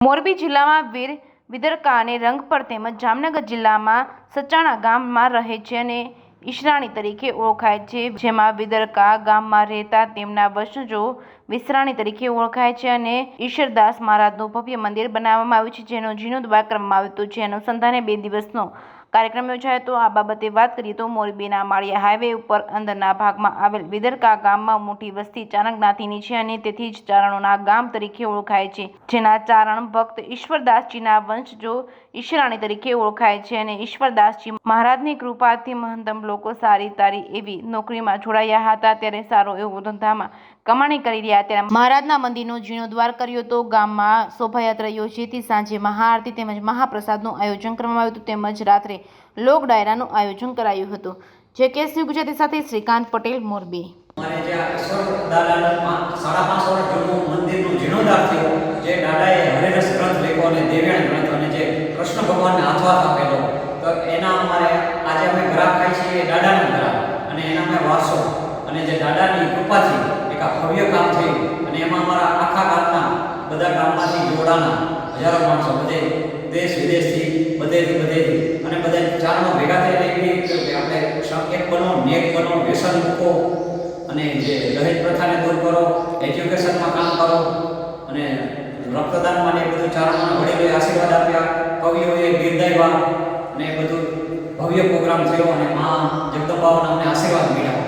મોરબી જિલ્લામાં વીર વિદરકાને રંગપર તેમજ જામનગર જિલ્લામાં સચાણા ગામમાં રહે છે અને ઈશરાણી તરીકે ઓળખાય છે, જેમાં વિદરકા ગામમાં રહેતા તેમના વંશજો વિસરાણી તરીકે ઓળખાય છે અને ઈશ્વરદાસ મહારાજનું ભવ્ય મંદિર બનાવવામાં આવ્યું છે, જેનો જીર્ણોદ્ધાર કરવામાં આવ્યો હતો, જે અનુસંધાને 2 દિવસનો કાર્યક્રમ યોજાયો હતો। આ બાબતે વાત કરીએ તો મોરબીના માળિયા હાઈવે ઉપર અંદરના ભાગમાં આવેલ વિદરકા ગામમાં મોટી વસ્તી ચારણ જ્ઞાતિની છે અને તેથી જ ચારણોના ગામ તરીકે ઓળખાય છે, જેના ચારણ ભક્ત ઈશ્વરદાસજીના વંશજો ઈશરાણી તરીકે ઓળખાય છે અને ઈશ્વરદાસજી મહારાજની કૃપાથી મહંતમ લોકો સારી તારી એવી નોકરીમાં જોડાયા હતા, ત્યારે સારો એવો ધંધામાં કમાણી કરી રહ્યા ત્યારે મહારાજના મંદિરનો જીર્ણોદ્ધાર કર્યો હતો। ગામમાં શોભાયાત્રા યોજી હતી, સાંજે મહાઆરતી તેમજ મહાપ્રસાદનું આયોજન કરવામાં આવ્યું હતું, તેમજ રાત્રે લોક ડાયરાનું આયોજન કરાયું હતું। જે કેસની ગુજરાતી સાથે શ્રીકાંત પટેલ, મોરબી। અમારે જે ઈશ્વર દાદાનું 5.5 વર્ષ જૂનું મંદિરનું જીર્ણોદ્ધાર થયો, જે દાદાએ હરિરસ ગ્રંથ લખ્યો અને દેવ્યાણ ગ્રંથ અને જે કૃષ્ણ ભગવાનને હાથવાથ આપેલો, તો એના અમારે આજે અમે ગ્રાહક ખાઈ છીએ દાદાનો ગ્રાહક અને એના અમે વારસો અને જે દાદાની કૃપાથી એક આ ભવ્ય કામ થયું અને એમાં અમારા આખા ગામના બધા ગામમાંથી જોડાના હજારો માણસો બધે દેશ વિદેશથી બધેથી અને બધા ચારણો ભેગા થઈને એવી કે આપણે એક બનો, નેક બનો, વ્યસન મૂકો અને જે દહેજ પ્રથાને દૂર કરો, એજ્યુકેશનમાં કામ કરો અને રક્તદાનમાં ને બધું ચારણોને વડીલોએ આશીર્વાદ આપ્યા, કવિઓએ બિરદાવ્યા અને બધું ભવ્ય પ્રોગ્રામ થયો અને મા જગદંબાઓના અમને આશીર્વાદ મળ્યા।